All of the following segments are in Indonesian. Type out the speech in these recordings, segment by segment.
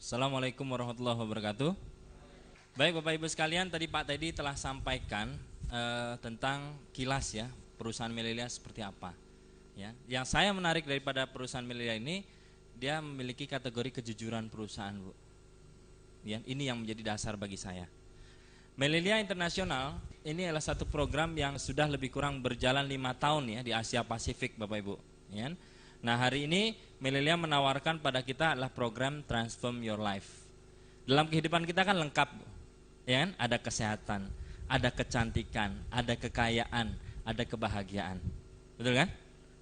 Assalamualaikum warahmatullahi wabarakatuh. Baik Bapak Ibu sekalian, tadi Pak Teddy telah sampaikan tentang kilas ya perusahaan Melilia seperti apa. Ya, yang saya menarik daripada perusahaan Melilia ini, dia memiliki kategori kejujuran perusahaan, Bu. Ya, ini yang menjadi dasar bagi saya. Melilia Internasional ini adalah satu program yang sudah lebih kurang berjalan 5 tahun ya di Asia Pasifik, Bapak Ibu. Ya. Nah, hari ini Melilia menawarkan pada kita adalah program Transform Your Life. Dalam kehidupan kita kan lengkap, ya kan? Ada kesehatan, ada kecantikan, ada kekayaan, ada kebahagiaan, betul kan?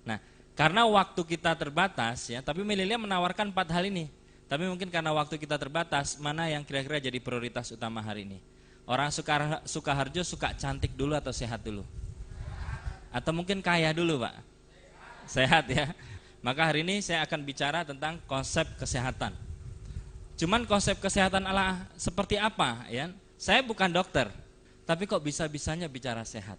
Nah, karena waktu kita terbatas ya, tapi Melilia menawarkan 4 hal ini. Tapi mungkin karena waktu kita terbatas, mana yang kira-kira jadi prioritas utama hari ini? Orang Sukaharjo suka cantik dulu atau sehat dulu? Atau mungkin kaya dulu, Pak? Sehat ya. Maka hari ini saya akan bicara tentang konsep kesehatan. Cuman konsep kesehatan ala seperti apa ya? Saya bukan dokter, tapi kok bisa-bisanya bicara sehat?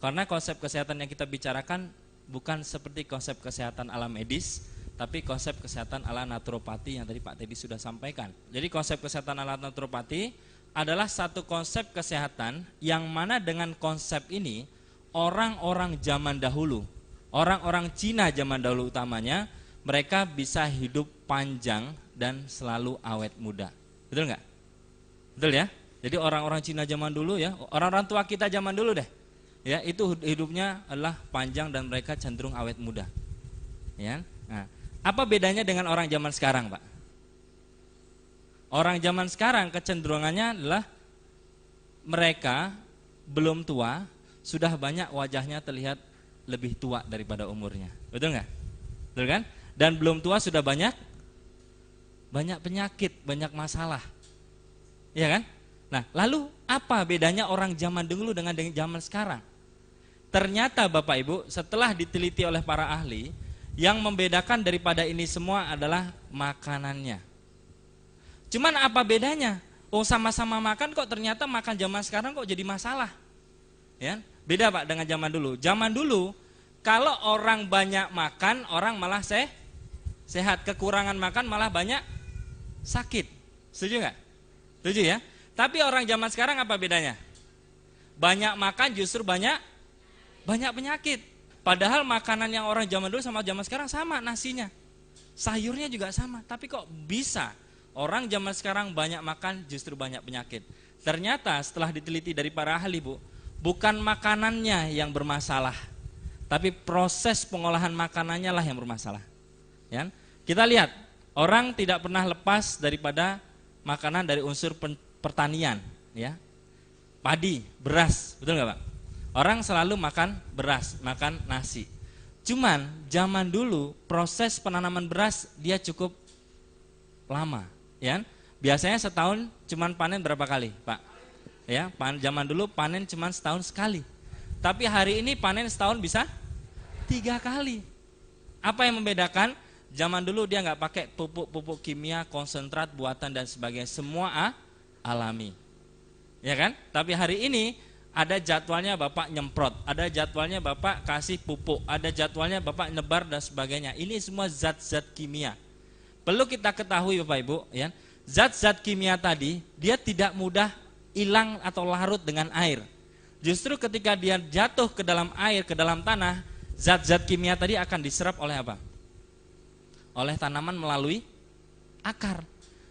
Karena konsep kesehatan yang kita bicarakan bukan seperti konsep kesehatan ala medis, tapi konsep kesehatan ala naturopati yang tadi Pak Teddy sudah sampaikan. Jadi konsep kesehatan ala naturopati adalah satu konsep kesehatan yang mana dengan konsep ini orang-orang zaman dahulu, orang-orang Cina zaman dahulu utamanya, mereka bisa hidup panjang dan selalu awet muda. Betul nggak? Betul ya? Jadi orang-orang Cina zaman dulu ya, orang-orang tua kita zaman dulu deh, ya itu hidupnya adalah panjang dan mereka cenderung awet muda. Ya. Nah, apa bedanya dengan orang zaman sekarang, Pak? Orang zaman sekarang kecenderungannya adalah mereka belum tua, sudah banyak wajahnya terlihat lebih tua daripada umurnya, betul nggak? Betul kan? Dan belum tua sudah banyak penyakit, banyak masalah, ya kan? Nah, lalu apa bedanya orang zaman dulu dengan zaman sekarang? Ternyata Bapak Ibu, setelah diteliti oleh para ahli, yang membedakan daripada ini semua adalah makanannya. Cuman apa bedanya? Oh, sama-sama makan kok ternyata makan zaman sekarang kok jadi masalah, ya? Beda Pak dengan zaman dulu. Zaman dulu kalau orang banyak makan, orang malah sehat. Kekurangan makan malah banyak sakit. Setuju nggak? Setuju ya? Tapi orang zaman sekarang apa bedanya? Banyak makan justru banyak penyakit. Padahal makanan yang orang zaman dulu sama zaman sekarang sama nasinya. Sayurnya juga sama. Tapi kok bisa orang zaman sekarang banyak makan justru banyak penyakit? Ternyata setelah diteliti dari para ahli, Bu, bukan makanannya yang bermasalah, tapi proses pengolahan makanannya lah yang bermasalah. Ya? Kita lihat, orang tidak pernah lepas daripada makanan dari unsur pertanian, ya. Padi, beras, betul nggak Pak? Orang selalu makan beras, makan nasi. Cuman zaman dulu proses penanaman beras dia cukup lama, ya. Biasanya setahun cuman panen berapa kali, Pak? Ya, zaman dulu panen cuma setahun sekali. Tapi hari ini panen setahun bisa 3 kali. Apa yang membedakan? Zaman dulu dia nggak pakai pupuk kimia, konsentrat, buatan dan sebagainya, semua alami. Ya kan? Tapi hari ini ada jadwalnya Bapak nyemprot, ada jadwalnya Bapak kasih pupuk, ada jadwalnya Bapak nebar dan sebagainya. Ini semua zat-zat kimia. Perlu kita ketahui Bapak Ibu, ya. Zat-zat kimia tadi dia tidak mudah hilang atau larut dengan air. Justru ketika dia jatuh ke dalam air, ke dalam tanah, zat-zat kimia tadi akan diserap oleh apa? Oleh tanaman melalui akar.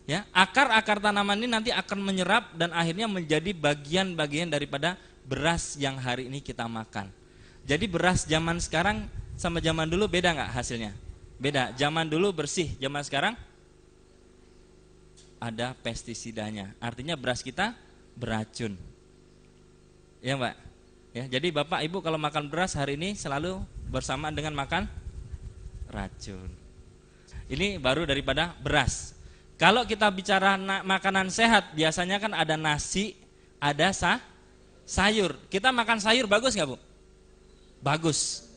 Ya, akar-akar tanaman ini nanti akan menyerap dan akhirnya menjadi bagian-bagian daripada beras yang hari ini kita makan. Jadi beras zaman sekarang sama zaman dulu beda nggak hasilnya? Beda. Zaman dulu bersih, zaman sekarang ada pestisidanya. Artinya beras kita beracun, ya Mbak. Ya, jadi Bapak Ibu kalau makan beras hari ini selalu bersamaan dengan makan racun. Ini baru daripada beras. Kalau kita bicara makanan sehat, biasanya kan ada nasi, ada sayur. Kita makan sayur bagus nggak Bu? Bagus.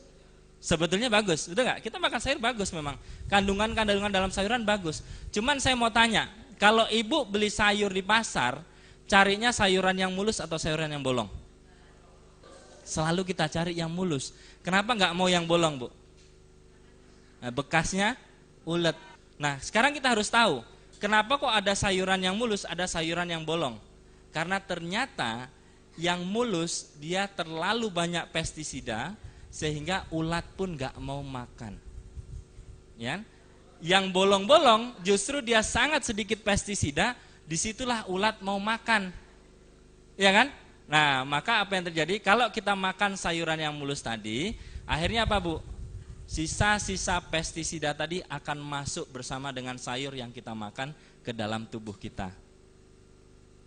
Sebetulnya bagus, betul nggak? Kita makan sayur bagus memang. Kandungan dalam sayuran bagus. Cuman saya mau tanya, kalau Ibu beli sayur di pasar, carinya sayuran yang mulus atau sayuran yang bolong? Selalu kita cari yang mulus. Kenapa nggak mau yang bolong, Bu? Nah, bekasnya ulet. Nah, sekarang kita harus tahu, Kenapa kok ada sayuran yang mulus, ada sayuran yang bolong? Karena ternyata yang mulus dia terlalu banyak pestisida sehingga ulat pun nggak mau makan. Ya? Yang bolong-bolong justru dia sangat sedikit pestisida, disitulah ulat mau makan. Ya kan? Nah, maka apa yang terjadi? Kalau kita makan sayuran yang mulus tadi, akhirnya apa, Bu? Sisa-sisa pestisida tadi akan masuk bersama dengan sayur yang kita makan ke dalam tubuh kita.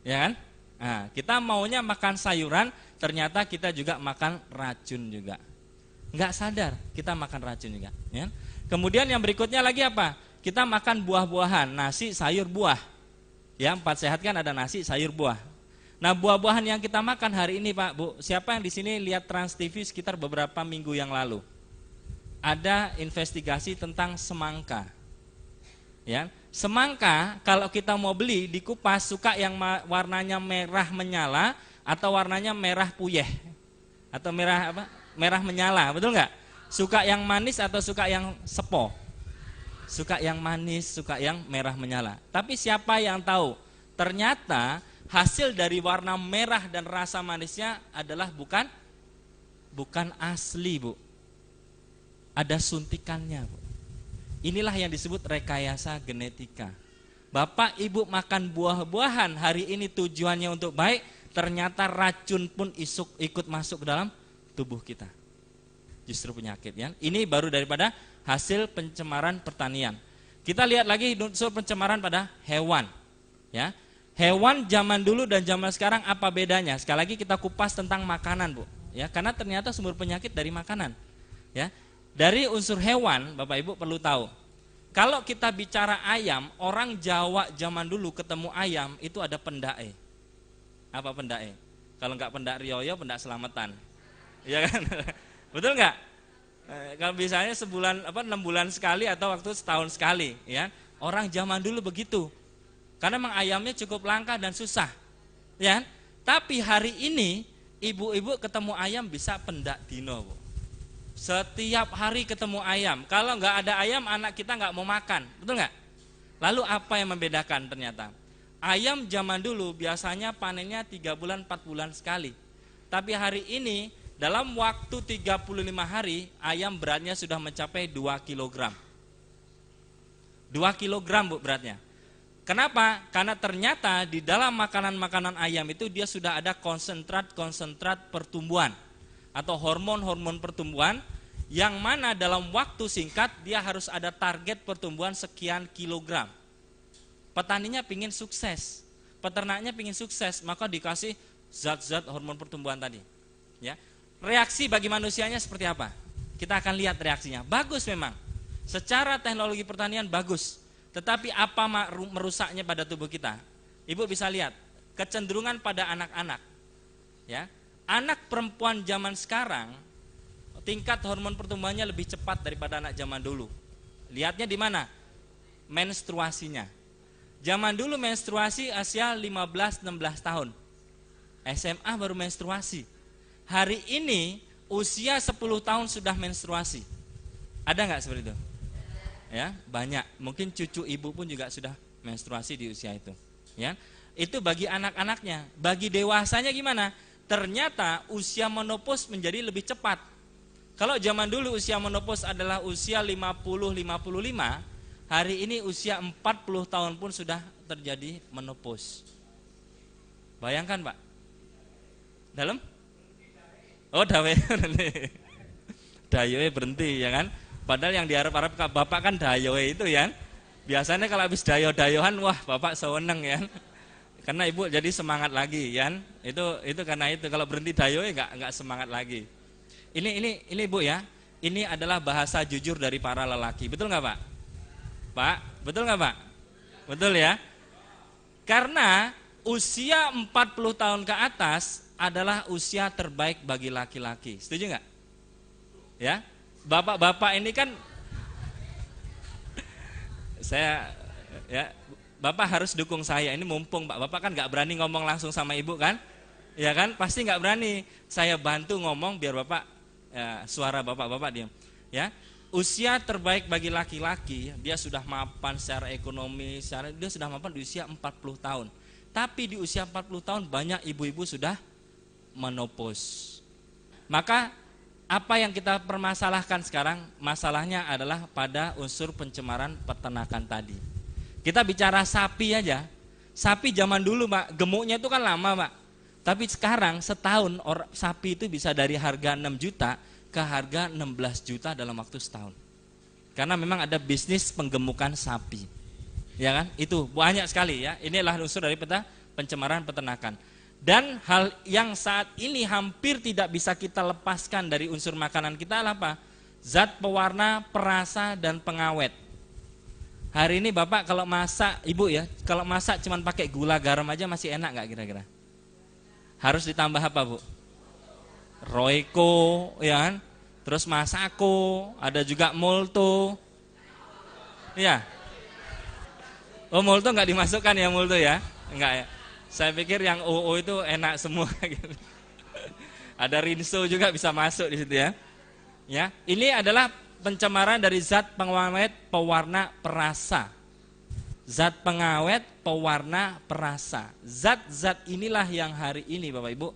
Ya kan? Nah, kita maunya makan sayuran, ternyata kita juga makan racun juga. Nggak sadar kita makan racun juga. Ya? Kemudian yang berikutnya lagi apa? Kita makan buah-buahan, nasi, sayur, buah. Ya, 4 sehat kan ada nasi, sayur, buah. Nah, buah-buahan yang kita makan hari ini, Pak, Bu, siapa yang di sini lihat Trans TV sekitar beberapa minggu yang lalu? Ada investigasi tentang semangka. Ya, semangka kalau kita mau beli dikupas suka yang warnanya merah menyala atau warnanya merah puyeh atau merah apa? Merah menyala, betul nggak? Suka yang manis atau suka yang sepo? Suka yang manis, suka yang merah menyala. Tapi siapa yang tahu? Ternyata hasil dari warna merah dan rasa manisnya adalah bukan asli, Bu. Ada suntikannya, Bu. Inilah yang disebut rekayasa genetika. Bapak Ibu makan buah-buahan hari ini tujuannya untuk baik, ternyata racun pun ikut masuk ke dalam tubuh kita. Justru penyakit, ya. Ini baru daripada hasil pencemaran pertanian. Kita lihat lagi unsur pencemaran pada hewan, ya. Hewan zaman dulu dan zaman sekarang apa bedanya? Sekali lagi kita kupas tentang makanan, Bu, ya, karena ternyata sumber penyakit dari makanan, ya. Dari unsur hewan, Bapak Ibu perlu tahu. Kalau kita bicara ayam, orang Jawa zaman dulu ketemu ayam itu ada pendae. Apa pendae? Kalau enggak pendak rioyo, pendak selamatan. Iya kan? Betul nggak? Kalau misalnya 6 bulan sekali atau waktu setahun sekali, ya. Orang zaman dulu begitu. Karena memang ayamnya cukup langka dan susah, ya. Tapi hari ini ibu-ibu ketemu ayam bisa pendak dino, Bu. Setiap hari ketemu ayam. Kalau nggak ada ayam, anak kita nggak mau makan, betul nggak? Lalu apa yang membedakan ternyata? Ayam zaman dulu biasanya panennya 3 bulan 4 bulan sekali. Tapi hari ini dalam waktu 35 hari, ayam beratnya sudah mencapai 2 kg. 2 kg, Bu, beratnya. Kenapa? Karena ternyata di dalam makanan-makanan ayam itu dia sudah ada konsentrat pertumbuhan atau hormon-hormon pertumbuhan yang mana dalam waktu singkat dia harus ada target pertumbuhan sekian kilogram. Petaninya pingin sukses, peternaknya pingin sukses, maka dikasih zat-zat hormon pertumbuhan tadi. Ya. Reaksi bagi manusianya seperti apa? Kita akan lihat reaksinya. Bagus memang. Secara teknologi pertanian bagus. Tetapi apa merusaknya pada tubuh kita? Ibu bisa lihat kecenderungan pada anak-anak. Ya. Anak perempuan zaman sekarang tingkat hormon pertumbuhannya lebih cepat daripada anak zaman dulu. Lihatnya di mana? Menstruasinya. Zaman dulu menstruasi usia 15-16 tahun. SMA baru menstruasi. Hari ini usia 10 tahun sudah menstruasi. Ada nggak seperti itu? Ya, banyak. Mungkin cucu ibu pun juga sudah menstruasi di usia itu. Ya, itu bagi anak-anaknya. Bagi dewasanya gimana? Ternyata usia menopause menjadi lebih cepat. Kalau zaman dulu usia menopause adalah usia 50-55, hari ini usia 40 tahun pun sudah terjadi menopause. Bayangkan, Pak. Dalam? Oh, dawe. Dayoe berhenti, ya kan? Padahal yang diharap-harap Bapak kan dayoe itu, ya. Biasanya kalau habis dayo-dayohan, wah, Bapak seneng, ya. Karena Ibu jadi semangat lagi, ya. Itu karena itu kalau berhenti dayoe enggak semangat lagi. Ini Bu, ya. Ini adalah bahasa jujur dari para lelaki. Betul nggak, Pak? Pak, betul nggak, Pak? Betul, ya. Karena usia 40 tahun ke atas adalah usia terbaik bagi laki-laki. Setuju nggak? Ya, bapak-bapak ini kan, Bapak harus dukung saya. Ini mumpung Bapak kan nggak berani ngomong langsung sama Ibu kan? Ya kan, pasti nggak berani. Saya bantu ngomong biar Bapak, suara bapak-bapak diam. Ya, usia terbaik bagi laki-laki, dia sudah mapan secara ekonomi, dia sudah mapan di usia 40 tahun. Tapi di usia 40 tahun banyak ibu-ibu sudah menopause. Maka apa yang kita permasalahkan sekarang, masalahnya adalah pada unsur pencemaran peternakan tadi. Kita bicara sapi aja. Sapi zaman dulu, Pak, gemuknya itu kan lama, Pak. Tapi sekarang setahun sapi itu bisa dari harga 6 juta ke harga 16 juta dalam waktu setahun. Karena memang ada bisnis penggemukan sapi. Ya kan? Itu banyak sekali ya. Inilah unsur dari pencemaran peternakan. Dan hal yang saat ini hampir tidak bisa kita lepaskan dari unsur makanan kita adalah apa? Zat pewarna, perasa, dan pengawet. Hari ini Bapak kalau masak, Ibu ya, kalau masak cuma pakai gula garam aja masih enak nggak kira-kira? Harus ditambah apa, Bu? Royco, ya kan? Terus Masako, ada juga Molto. Iya. Oh, Molto nggak dimasukkan ya, Molto ya? Enggak ya. Saya pikir yang OO itu enak semua gitu. Ada Rinso juga bisa masuk di situ ya. Ya, ini adalah pencemaran dari zat pengawet, pewarna, perasa. Zat pengawet, pewarna, perasa. Zat-zat inilah yang hari ini Bapak Ibu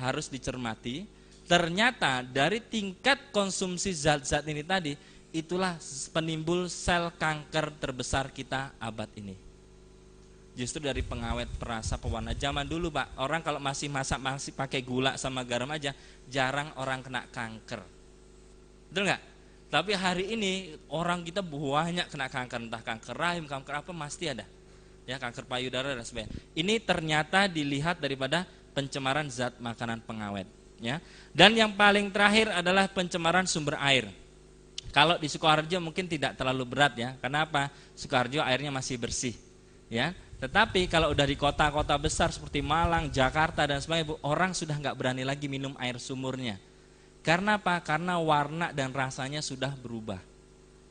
harus dicermati. Ternyata dari tingkat konsumsi zat-zat ini tadi, itulah penimbul sel kanker terbesar kita abad ini. Justru dari pengawet, perasa, pewarna. Zaman dulu Pak, orang kalau masih masak masih pakai gula sama garam aja, jarang orang kena kanker. Betul nggak? Tapi hari ini orang kita banyak kena kanker, entah kanker rahim, kanker apa pasti ada. Ya, kanker payudara dan sebagainya. Ini ternyata dilihat daripada pencemaran zat makanan pengawet, ya. Dan yang paling terakhir adalah pencemaran sumber air. Kalau di Sukoharjo mungkin tidak terlalu berat ya. Kenapa? Sukoharjo airnya masih bersih, ya. Tetapi kalau udah di kota-kota besar seperti Malang, Jakarta dan sebagainya, orang sudah nggak berani lagi minum air sumurnya. Karena apa? Karena warna dan rasanya sudah berubah.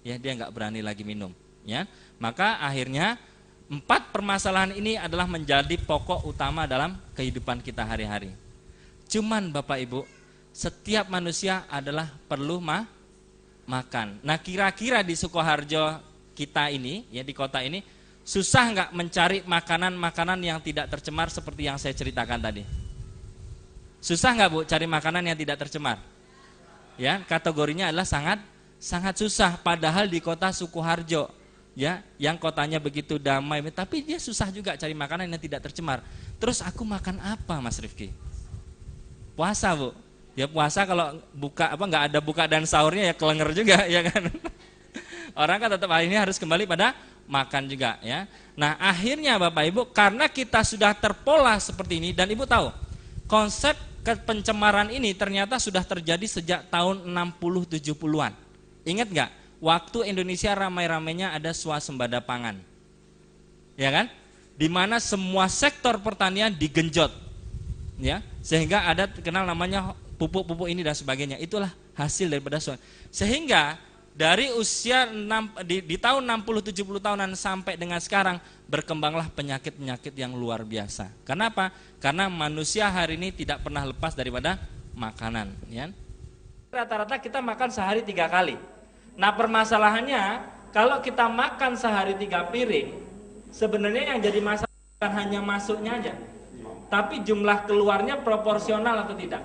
Ya, dia nggak berani lagi minum. Ya, maka akhirnya 4 permasalahan ini adalah menjadi pokok utama dalam kehidupan kita hari-hari. Cuman Bapak Ibu, setiap manusia adalah perlu makan. Nah, kira-kira di Sukoharjo kita ini, ya di kota ini, susah nggak mencari makanan-makanan yang tidak tercemar seperti yang saya ceritakan tadi? Susah nggak Bu cari makanan yang tidak tercemar? Ya, kategorinya adalah sangat susah. Padahal di kota Sukoharjo, ya, yang kotanya begitu damai, tapi dia susah juga cari makanan yang tidak tercemar. Terus aku makan apa, Mas Rifki? Puasa Bu. Ya puasa kalau buka apa nggak ada buka dan sahurnya ya kelenger juga, ya kan? Orang kan tetap akhirnya harus kembali pada makan juga ya. Nah akhirnya Bapak Ibu, karena kita sudah terpola seperti ini, dan Ibu tahu konsep pencemaran ini ternyata sudah terjadi sejak tahun 60-70-an. Ingat nggak? Waktu Indonesia ramai-ramainya ada swasembada pangan, ya kan? Dimana semua sektor pertanian digenjot, ya, sehingga ada terkenal namanya pupuk-pupuk ini dan sebagainya. Itulah hasil daripada sehingga dari usia di tahun 60-70 tahunan sampai dengan sekarang berkembanglah penyakit-penyakit yang luar biasa. Kenapa? Karena manusia hari ini tidak pernah lepas daripada makanan, ya. Rata-rata kita makan sehari 3 kali. Nah permasalahannya, kalau kita makan sehari 3 piring, sebenarnya yang jadi masalah bukan hanya masuknya aja, tapi jumlah keluarnya proporsional atau tidak.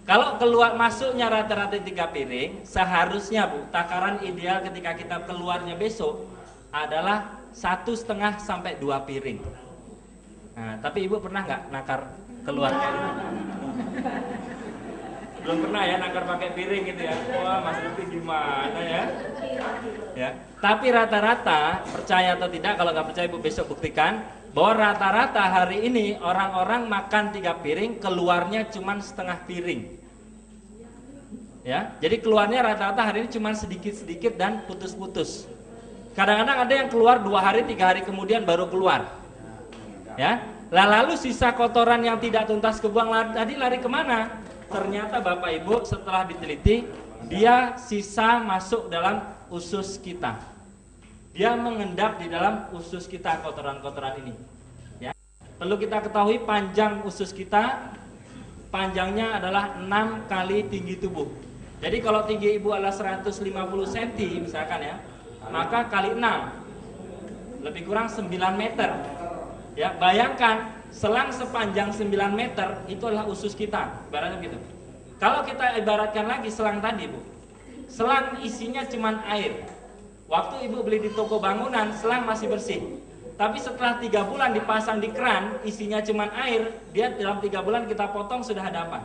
Kalau keluar masuknya rata-rata 3 piring, seharusnya Bu, takaran ideal ketika kita keluarnya besok adalah 1,5 sampai 2 piring. Nah, tapi Ibu pernah nggak nakar keluar? Belum pernah ya nakar pakai piring gitu ya. Wah, Mas Lutfi gimana ya? Ya. Tapi rata-rata, percaya atau tidak, kalau nggak percaya Ibu besok buktikan bahwa rata-rata hari ini orang-orang makan 3 piring, keluarnya cuma setengah piring. Ya, jadi keluarnya rata-rata hari ini cuma sedikit-sedikit dan putus-putus. Kadang-kadang ada yang keluar 2 hari, 3 hari kemudian baru keluar. Ya, lalu sisa kotoran yang tidak tuntas kebuang tadi lari kemana? Ternyata Bapak Ibu setelah diteliti, dia sisa masuk dalam usus kita. Dia mengendap di dalam usus kita kotoran-kotoran ini. Ya. Perlu kita ketahui panjang usus kita, panjangnya adalah 6 kali tinggi tubuh. Jadi kalau tinggi ibu adalah 150 cm misalkan ya, maka kali 6 lebih kurang 9 meter. Ya, bayangkan selang sepanjang 9 meter itu adalah usus kita, ibaratnya gitu. Kalau kita ibaratkan lagi selang tadi, Bu. Selang isinya cuman air. Waktu ibu beli di toko bangunan, selang masih bersih. Tapi setelah 3 bulan dipasang di keran, isinya cuman air, dia dalam 3 bulan kita potong sudah ada apa?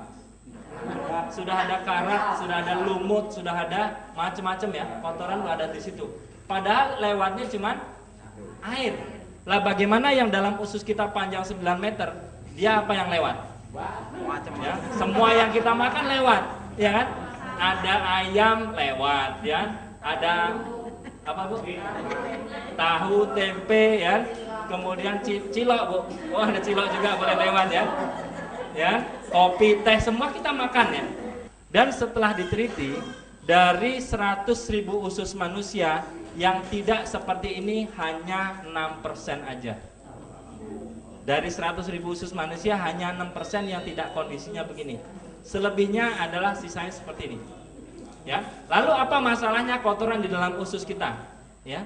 Sudah ada karat, sudah ada lumut, sudah ada macam-macam ya, kotoran ada di situ. Padahal lewatnya cuman air. Lah bagaimana yang dalam usus kita panjang 9 meter, dia apa yang lewat? Ya, semua yang kita makan lewat, ya kan? Ada ayam lewat, ya. Ada apa, Bu? Tahu, tempe, ya. Kemudian cilok, Bu. Oh, ada cilok juga boleh lewat, ya. Ya, kopi, teh, semua kita makan, ya. Dan setelah diteliti, dari 100.000 usus manusia yang tidak seperti ini hanya 6% aja. Dari 100.000 usus manusia hanya 6% yang tidak kondisinya begini. Selebihnya adalah sisanya seperti ini. Ya. Lalu apa masalahnya kotoran di dalam usus kita? Ya.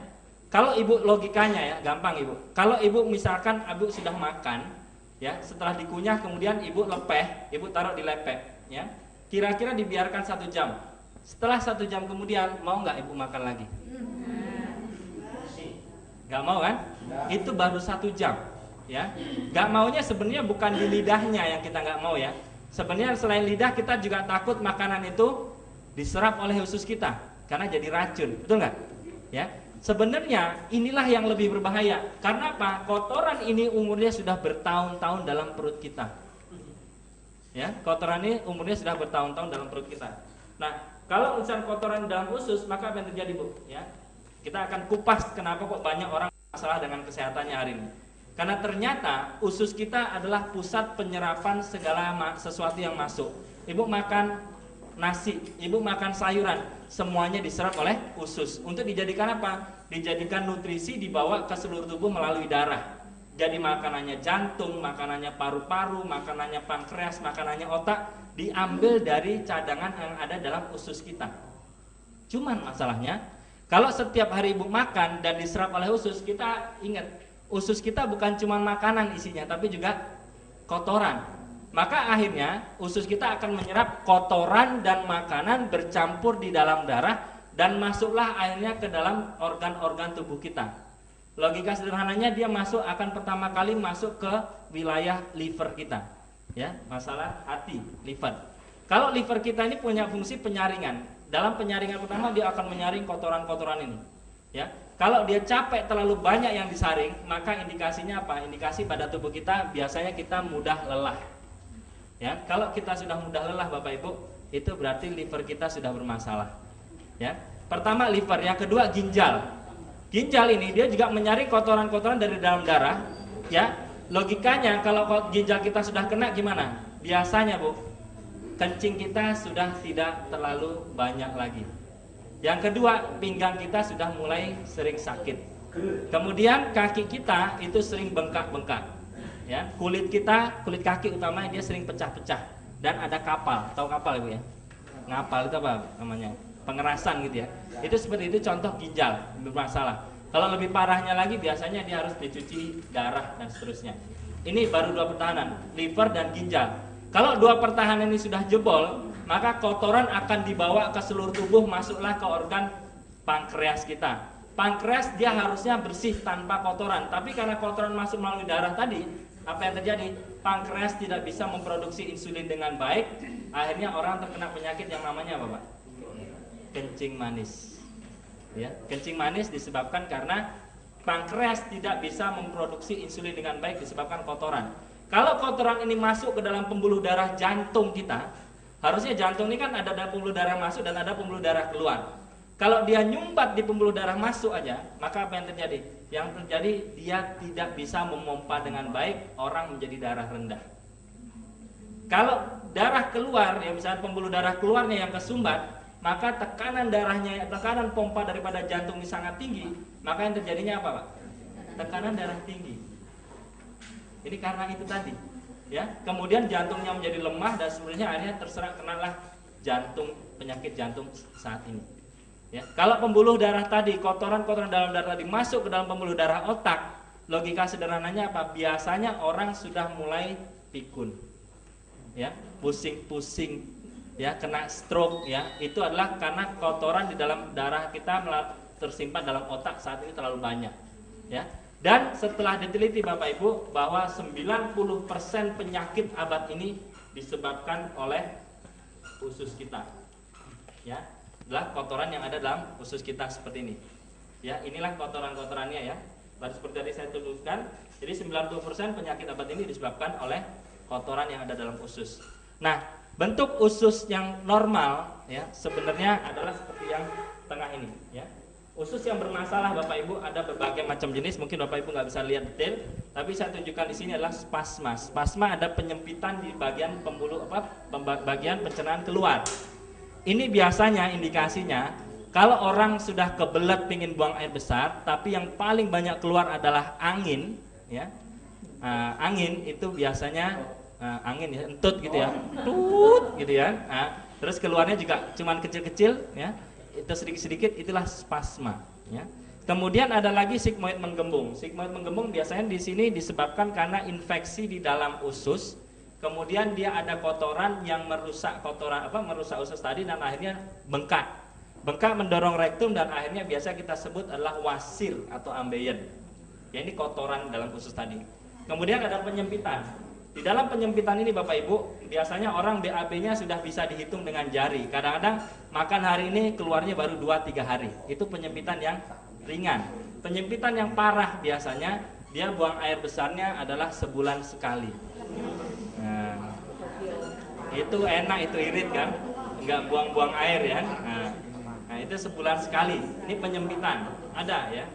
Kalau ibu logikanya ya, gampang ibu. Kalau ibu misalkan ibu sudah makan, ya, setelah dikunyah kemudian ibu lepeh, ibu taruh di lepek, ya. Kira-kira dibiarkan 1 jam. Setelah 1 jam kemudian mau nggak ibu makan lagi? Nggak mau kan? Itu baru 1 jam, ya. Nggak maunya sebenarnya bukan di lidahnya yang kita nggak mau ya. Sebenarnya selain lidah kita juga takut makanan itu diserap oleh usus kita karena jadi racun, betul nggak? Ya. Sebenarnya inilah yang lebih berbahaya. Karena apa? Kotoran ini umurnya sudah bertahun-tahun dalam perut kita. Ya, kotoran ini umurnya sudah bertahun-tahun dalam perut kita. Nah, kalau misalnya kotoran dalam usus, maka apa yang terjadi, Bu? Ya. Kita akan kupas kenapa kok banyak orang masalah dengan kesehatannya hari ini. Karena ternyata usus kita adalah pusat penyerapan segala sesuatu yang masuk. Ibu makan nasi, ibu makan sayuran, semuanya diserap oleh usus. Untuk dijadikan apa? Dijadikan nutrisi, dibawa ke seluruh tubuh melalui darah. Jadi makanannya jantung, makanannya paru-paru, makanannya pankreas, makanannya otak, diambil dari cadangan yang ada dalam usus kita. Cuman masalahnya, kalau setiap hari ibu makan dan diserap oleh usus, kita ingat, usus kita bukan cuma makanan isinya, tapi juga kotoran. Maka akhirnya usus kita akan menyerap kotoran dan makanan bercampur di dalam darah dan masuklah akhirnya ke dalam organ-organ tubuh kita. Logika sederhananya dia akan pertama kali masuk ke wilayah liver kita. Ya, masalah hati, liver. Kalau liver kita ini punya fungsi penyaringan. Dalam penyaringan pertama dia akan menyaring kotoran-kotoran ini. Ya. Kalau dia capek terlalu banyak yang disaring, maka indikasinya apa? Indikasi pada tubuh kita biasanya kita mudah lelah. Ya, kalau kita sudah mudah lelah Bapak Ibu, itu berarti liver kita sudah bermasalah. Ya. Pertama liver, yang kedua ginjal. Ginjal ini dia juga menyaring kotoran-kotoran dari dalam darah. Ya. Logikanya kalau ginjal kita sudah kena gimana? Biasanya Bu, kencing kita sudah tidak terlalu banyak lagi. Yang kedua, pinggang kita sudah mulai sering sakit. Kemudian kaki kita itu sering bengkak-bengkak. Ya, kulit kaki utamanya dia sering pecah-pecah dan ada kapal. Tahu kapal Ibu ya? Ngapal itu apa namanya? Pengerasan gitu ya. Itu seperti itu contoh ginjal bermasalah. Kalau lebih parahnya lagi biasanya dia harus dicuci darah dan seterusnya. Ini baru 2 pertahanan, liver dan ginjal. Kalau 2 pertahanan ini sudah jebol, maka kotoran akan dibawa ke seluruh tubuh, masuklah ke organ pankreas kita. Pankreas dia harusnya bersih tanpa kotoran, tapi karena kotoran masuk melalui darah tadi, apa yang terjadi? Pankreas tidak bisa memproduksi insulin dengan baik, akhirnya orang terkena penyakit yang namanya apa Pak? Kencing manis. Ya, kencing manis disebabkan karena pankreas tidak bisa memproduksi insulin dengan baik disebabkan kotoran. Kalau kotoran ini masuk ke dalam pembuluh darah jantung kita, harusnya jantung ini kan ada pembuluh darah masuk dan ada pembuluh darah keluar. Kalau dia nyumbat di pembuluh darah masuk aja, maka apa yang terjadi? Yang terjadi dia tidak bisa memompa dengan baik, orang menjadi darah rendah. Kalau darah keluar, ya misalnya pembuluh darah keluarnya yang kesumbat, maka tekanan darahnya, tekanan pompa daripada jantung ini sangat tinggi, maka yang terjadinya apa Pak? Tekanan darah tinggi. Ini karena itu tadi, ya. Kemudian jantungnya menjadi lemah dan sebenarnya akhirnya terserang kenalah jantung penyakit jantung saat ini. Ya, kalau pembuluh darah tadi, kotoran-kotoran dalam darah tadi masuk ke dalam pembuluh darah otak, logika sederhananya apa? Biasanya orang sudah mulai pikun, ya, pusing-pusing, ya, kena stroke, ya, itu adalah karena kotoran di dalam darah kita tersimpan dalam otak saat ini terlalu banyak, ya. Dan setelah diteliti Bapak Ibu bahwa 90% penyakit abad ini disebabkan oleh usus kita, ya, adalah kotoran yang ada dalam usus kita seperti ini, ya. Inilah kotoran-kotorannya, ya. Baru seperti tadi saya tunjukkan, jadi 90% penyakit abad ini disebabkan oleh kotoran yang ada dalam usus. Nah, bentuk usus yang normal, ya, sebenarnya adalah seperti yang tengah ini, ya. Usus yang bermasalah Bapak Ibu ada berbagai macam jenis, mungkin Bapak Ibu nggak bisa lihat detail, tapi saya tunjukkan di sini adalah spasma. Spasma ada penyempitan di bagian bagian pencernaan keluar. Ini biasanya indikasinya kalau orang sudah kebelet pingin buang air besar, tapi yang paling banyak keluar adalah angin, ya. Angin itu biasanya angin, ya, entut gitu, ya, tut gitu, ya. Terus keluarnya juga cuman kecil-kecil, ya. Itu sedikit-sedikit, itulah spasma, ya. Kemudian ada lagi sigmoid menggembung. Sigmoid menggembung biasanya di sini disebabkan karena infeksi di dalam usus. Kemudian dia ada kotoran yang merusak merusak usus tadi dan akhirnya bengkak. Bengkak mendorong rektum dan akhirnya biasa kita sebut adalah wasir atau ambeien. Ya, ini kotoran dalam usus tadi. Kemudian ada penyempitan. Di dalam penyempitan ini Bapak Ibu, biasanya orang BAB-nya sudah bisa dihitung dengan jari. Kadang-kadang makan hari ini keluarnya baru 2-3 hari. Itu penyempitan yang ringan. Penyempitan yang parah biasanya dia buang air besarnya adalah sebulan sekali. Nah, itu enak, itu irit kan? Enggak buang-buang air, ya. Nah, itu sebulan sekali. Ini penyempitan. Ada, ya.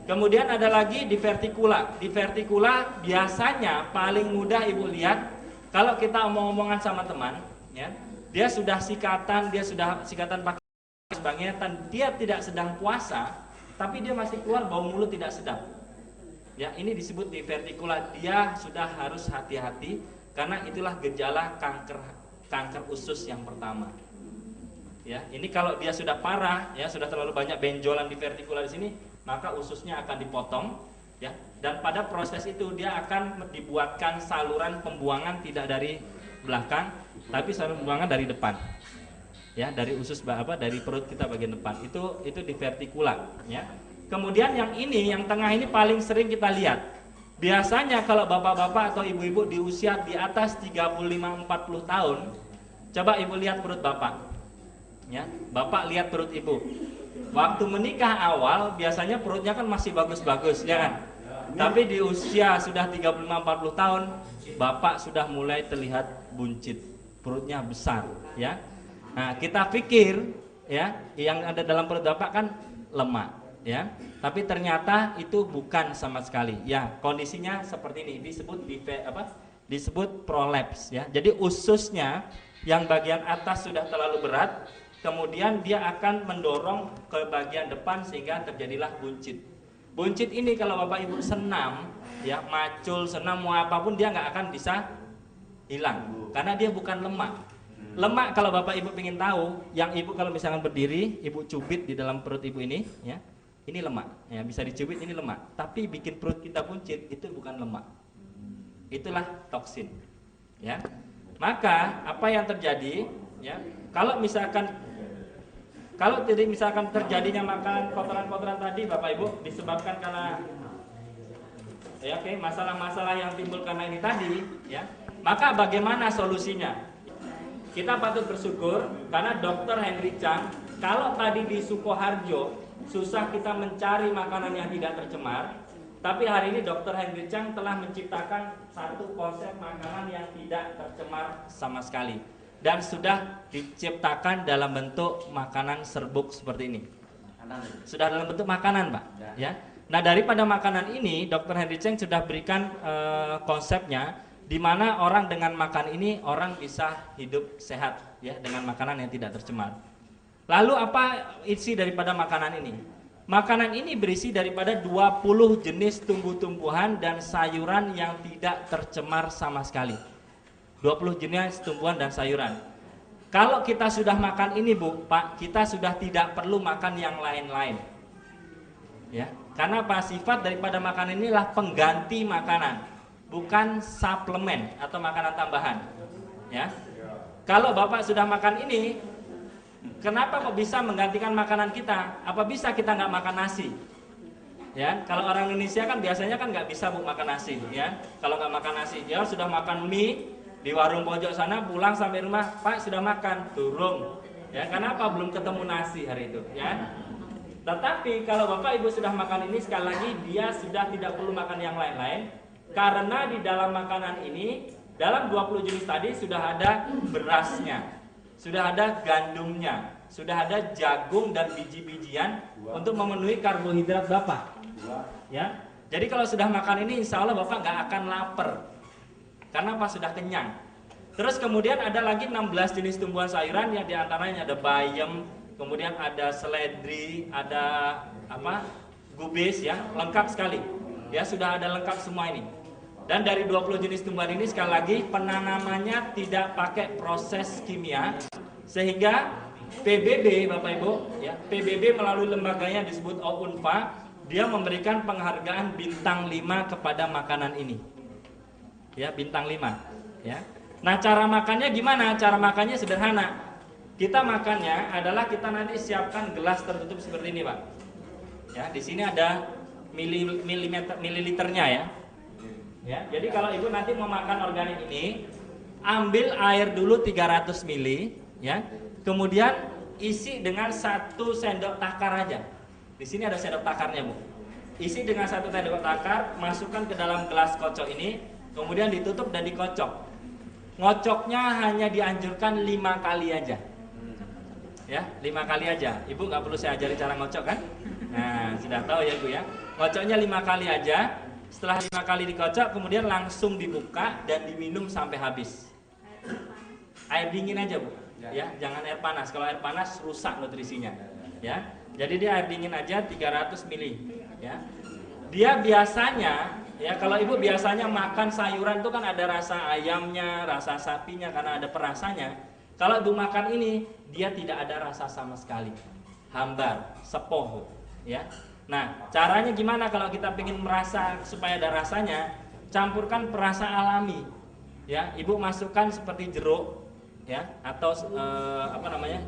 Kemudian ada lagi divertikula. Divertikula biasanya paling mudah Ibu lihat kalau kita omong-omongan sama teman, ya. Dia sudah sikatan pakai sebagainya, dan dia tidak sedang puasa, tapi dia masih keluar bau mulut tidak sedap. Ya, ini disebut divertikula. Dia sudah harus hati-hati karena itulah gejala kanker usus yang pertama. Ya, ini kalau dia sudah parah, ya, sudah terlalu banyak benjolan divertikula di sini, maka ususnya akan dipotong, ya, dan pada proses itu dia akan dibuatkan saluran pembuangan tidak dari belakang, tapi saluran pembuangan dari depan, ya, dari usus dari perut kita bagian depan. Itu divertikula, ya. Kemudian yang ini, yang tengah ini paling sering kita lihat. Biasanya kalau bapak-bapak atau ibu-ibu di usia di atas 35-40 tahun, coba Ibu lihat perut bapak, ya. Bapak lihat perut Ibu. Waktu menikah awal biasanya perutnya kan masih bagus-bagus, ya kan? Tapi di usia sudah 35-40 tahun, bapak sudah mulai terlihat buncit, perutnya besar, ya. Nah, kita pikir, ya, yang ada dalam perut bapak kan lemak, ya. Tapi ternyata itu bukan sama sekali. Ya, kondisinya seperti ini, disebut prolaps, ya. Jadi ususnya yang bagian atas sudah terlalu berat, kemudian dia akan mendorong ke bagian depan sehingga terjadilah buncit. Buncit ini kalau Bapak Ibu senam, ya, macul, senam, mau apapun dia nggak akan bisa hilang karena dia bukan lemak. Lemak kalau Bapak Ibu ingin tahu, yang Ibu kalau misalkan berdiri, Ibu cubit di dalam perut Ibu ini, ya, ini lemak, ya, bisa dicubit, ini lemak. Tapi bikin perut kita buncit itu bukan lemak, itulah toksin, ya. Maka apa yang terjadi, ya, kalau misalkan terjadinya makanan kotoran-kotoran tadi Bapak Ibu disebabkan karena, ya, oke, masalah-masalah yang timbul karena ini tadi, ya, maka bagaimana solusinya? Kita patut bersyukur karena Dr. Henry Chang, kalau tadi di Sukoharjo susah kita mencari makanan yang tidak tercemar, tapi hari ini Dr. Henry Chang telah menciptakan satu konsep makanan yang tidak tercemar sama sekali. Dan sudah diciptakan dalam bentuk makanan serbuk seperti ini. Sudah dalam bentuk makanan, Pak. Ya. Nah, daripada makanan ini, Dr. Henry Chang sudah berikan konsepnya, di mana orang dengan makan ini orang bisa hidup sehat, ya, dengan makanan yang tidak tercemar. Lalu apa isi daripada makanan ini? Makanan ini berisi daripada 20 jenis tumbuh-tumbuhan dan sayuran yang tidak tercemar sama sekali. 20 jenis tumbuhan dan sayuran. Kalau kita sudah makan ini Bu, Pak, kita sudah tidak perlu makan yang lain-lain. Ya, karena apa? Sifat daripada makanan inilah pengganti makanan, bukan suplemen atau makanan tambahan. Ya, kalau Bapak sudah makan ini, kenapa kok bisa menggantikan makanan kita? Apa bisa kita nggak makan nasi? Ya, kalau orang Indonesia kan biasanya kan nggak bisa Bu makan nasi. Ya, kalau nggak makan nasi, ya sudah makan mie di warung pojok sana, pulang sampai rumah, Pak sudah makan, turun. Ya, kenapa belum ketemu nasi hari itu? Ya. Tetapi kalau Bapak Ibu sudah makan ini, sekali lagi dia sudah tidak perlu makan yang lain-lain, karena di dalam makanan ini, dalam 20 jenis tadi sudah ada berasnya, sudah ada gandumnya, sudah ada jagung dan biji-bijian untuk memenuhi karbohidrat Bapak. Ya, jadi kalau sudah makan ini, insya Allah Bapak nggak akan lapar, karena apa? Sudah kenyang. Terus kemudian ada lagi 16 jenis tumbuhan sayuran, yang diantaranya ada bayam, kemudian ada seledri, ada apa? Gubis, ya, lengkap sekali. Ya, sudah ada lengkap semua ini. Dan dari 20 jenis tumbuhan ini, sekali lagi penanamannya tidak pakai proses kimia, sehingga PBB Bapak Ibu, ya, PBB melalui lembaganya disebut OUNFA, dia memberikan penghargaan bintang 5 kepada makanan ini. Ya, bintang 5, ya. Nah, cara makannya gimana? Cara makannya sederhana. Kita makannya adalah kita nanti siapkan gelas tertutup seperti ini, Pak. Ya, di sini ada mililiternya, ya. Ya, jadi kalau Ibu nanti mau makan organik ini, ambil air dulu 300 ml, ya. Kemudian isi dengan 1 sendok takar aja. Di sini ada sendok takarnya, Bu. Isi dengan 1 sendok takar, masukkan ke dalam gelas kocok ini, kemudian ditutup dan dikocok. Ngocoknya hanya dianjurkan 5 kali aja. Ya, 5 kali aja. Ibu nggak perlu saya ajari cara ngocok kan? Nah, sudah tahu ya Bu ya. Ngocoknya 5 kali aja. Setelah 5 kali dikocok, kemudian langsung dibuka dan diminum sampai habis. Air dingin aja Bu. Ya, jangan air panas. Kalau air panas rusak nutrisinya. Ya, jadi dia air dingin aja 300 ml. Ya, dia biasanya, ya kalau Ibu biasanya makan sayuran itu kan ada rasa ayamnya, rasa sapinya karena ada perasanya. Kalau Ibu makan ini, dia tidak ada rasa sama sekali, hambar, sepoh, ya. Nah, caranya gimana kalau kita ingin merasa supaya ada rasanya? Campurkan perasa alami, ya. Ibu masukkan seperti jeruk, ya, atau apa namanya,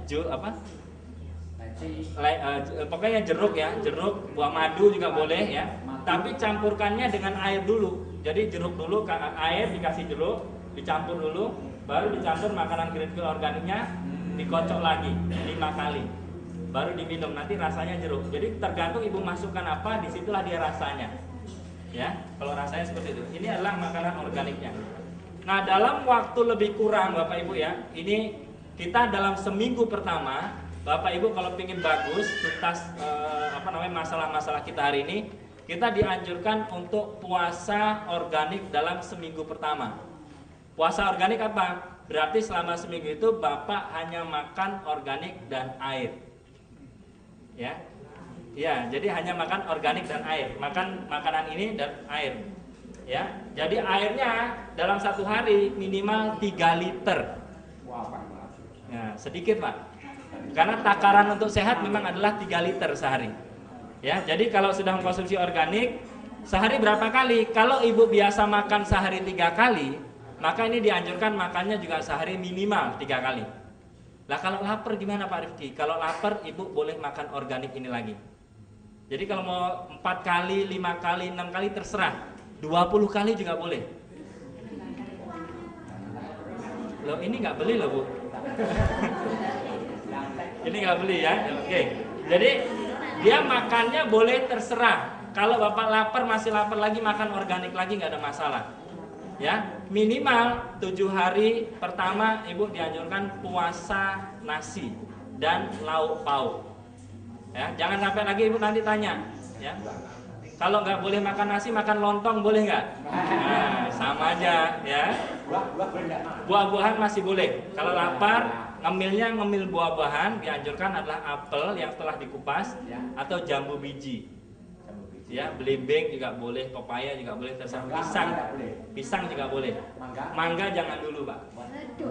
pokoknya jeruk ya, jeruk, buah madu juga boleh ya. Tapi campurkannya dengan air dulu. Jadi jeruk dulu, air dikasih jeruk, dicampur dulu. Baru dicampur makanan kerikil organiknya, dikocok lagi 5 kali, baru diminum. Nanti rasanya jeruk. Jadi tergantung Ibu masukkan apa, disitulah dia rasanya. Ya, kalau rasanya seperti itu. Ini adalah makanan organiknya. Nah, dalam waktu lebih kurang Bapak Ibu ya, ini kita dalam seminggu pertama, Bapak Ibu kalau ingin bagus tuntas masalah-masalah kita hari ini, kita dianjurkan untuk puasa organik dalam seminggu pertama. Puasa organik apa? Berarti selama seminggu itu Bapak hanya makan organik dan air. Ya. Ya, jadi hanya makan organik dan air. Makan makanan ini dan air. Ya. Jadi airnya dalam 1 hari minimal 3 liter. Ya, sedikit, Pak. Karena takaran untuk sehat memang adalah 3 liter sehari. Ya, jadi kalau sudah mengkonsumsi organik, sehari berapa kali? Kalau Ibu biasa makan sehari 3 kali, maka ini dianjurkan makannya juga sehari minimal 3 kali. Lah kalau lapar gimana Pak Rifki? Kalau lapar Ibu boleh makan organik ini lagi. Jadi kalau mau 4 kali, 5 kali, 6 kali terserah. 20 kali juga boleh. Loh ini nggak beli loh Bu. Ini nggak beli ya. Oke. Jadi dia makannya boleh terserah. Kalau Bapak lapar masih lapar lagi makan organik lagi nggak ada masalah. Ya, minimal 7 hari pertama Ibu dianjurkan puasa nasi dan lauk pauk. Ya, jangan sampai lagi Ibu nanti tanya, ya. Kalau nggak boleh makan nasi, makan lontong boleh nggak? Nah, sama aja, ya. Buah-buahan masih boleh. Kalau lapar, ngemil buah-buahan dianjurkan adalah apel yang telah dikupas atau jambu biji. Ya, belimbing juga boleh, pepaya juga boleh, terserah. Pisang juga boleh. Mangga jangan dulu, Pak.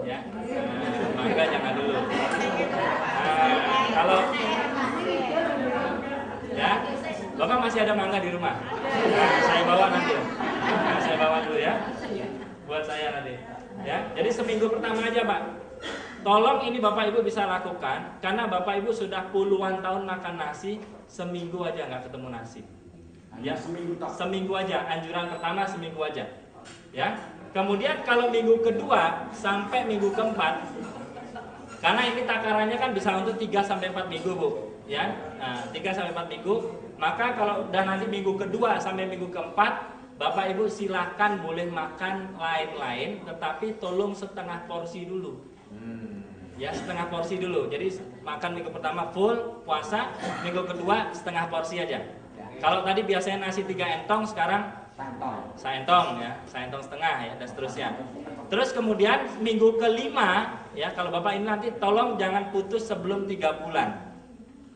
Ya, mangga jangan dulu. Kalau ya, Bapak masih ada mangga di rumah. Saya bawa nanti. Saya bawa dulu ya, buat saya nanti. Ya, jadi seminggu pertama aja, Pak. Tolong ini Bapak Ibu bisa lakukan, karena Bapak Ibu sudah puluhan tahun makan nasi, seminggu aja nggak ketemu nasi. Ya, seminggu aja. Anjuran pertama seminggu aja. Ya. Kemudian kalau minggu kedua sampai minggu keempat, karena ini takarannya kan bisa untuk 3 sampai 4 minggu, Bu. Ya. Nah, 3 sampai 4 minggu, maka kalau udah nanti minggu kedua sampai minggu keempat, Bapak Ibu silahkan boleh makan lain-lain, tetapi tolong setengah porsi dulu. Ya, setengah porsi dulu. Jadi makan minggu pertama full puasa, minggu kedua setengah porsi aja. Kalau tadi biasanya nasi 3 entong, sekarang saentong ya, saentong setengah ya, dan seterusnya. Terus kemudian minggu kelima ya, kalau Bapak ini nanti tolong jangan putus sebelum 3 bulan.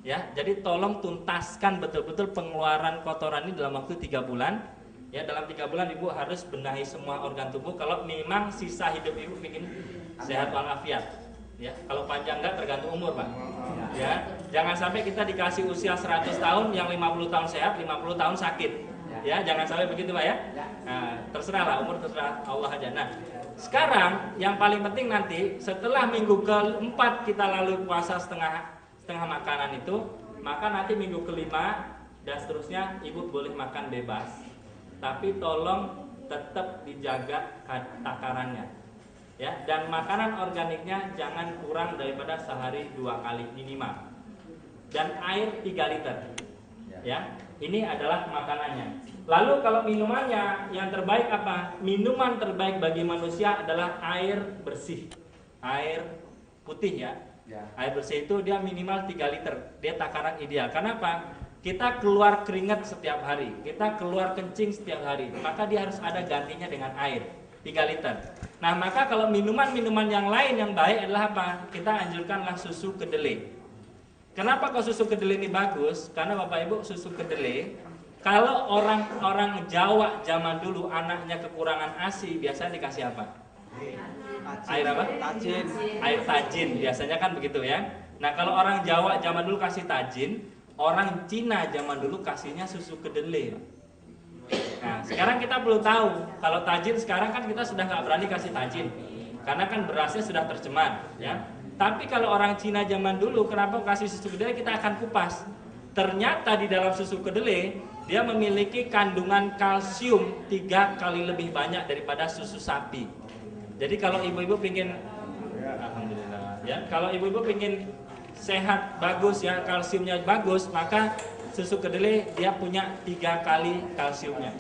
Ya, jadi tolong tuntaskan betul-betul pengeluaran kotoran ini dalam waktu 3 bulan. Ya, dalam 3 bulan Ibu harus benahi semua organ tubuh kalau memang sisa hidup Ibu ingin sehat walafiat. Ya, kalau panjang enggak tergantung umur, Pak. Ya, jangan sampai kita dikasih usia 100 tahun, yang 50 tahun sehat, 50 tahun sakit. Ya, jangan sampai begitu, Pak ya. Nah, terserahlah, umur terserah Allah aja. Nah, sekarang yang paling penting nanti setelah minggu keempat kita lalu puasa setengah makanan itu, maka nanti minggu kelima dan seterusnya Ibu boleh makan bebas. Tapi tolong tetap dijaga takarannya. Ya, dan makanan organiknya jangan kurang daripada sehari 2 kali minimal. Dan air 3 liter. Ya, ini adalah makanannya. Lalu kalau minumannya yang terbaik apa? Minuman terbaik bagi manusia adalah air bersih. Air putih ya. Air bersih itu dia minimal 3 liter. Dia takaran ideal. Kenapa? Kita keluar keringat setiap hari. Kita keluar kencing setiap hari. Maka dia harus ada gantinya dengan air. 3 liter. Nah, maka kalau minuman-minuman yang lain yang baik adalah apa? Kita anjurkanlah susu kedelai. Kenapa kok susu kedelai ini bagus? Karena Bapak Ibu, susu kedelai, kalau orang-orang Jawa zaman dulu anaknya kekurangan ASI, biasanya dikasih apa? Air apa? Tajin. Air tajin, biasanya kan begitu ya. Nah, kalau orang Jawa zaman dulu kasih tajin, orang Cina zaman dulu kasihnya susu kedelai. Nah, sekarang kita perlu tahu, kalau tajin sekarang kan kita sudah nggak berani kasih tajin, karena kan berasnya sudah tercemar, ya. Tapi kalau orang Cina zaman dulu, kenapa kasih susu kedelai? Kita akan kupas. Ternyata di dalam susu kedelai dia memiliki kandungan kalsium 3 kali lebih banyak daripada susu sapi. Jadi kalau ibu-ibu pingin, alhamdulillah, ya, kalau ibu-ibu pingin sehat bagus ya, kalsiumnya bagus, maka susu kedelai dia punya 3 kali kalsiumnya.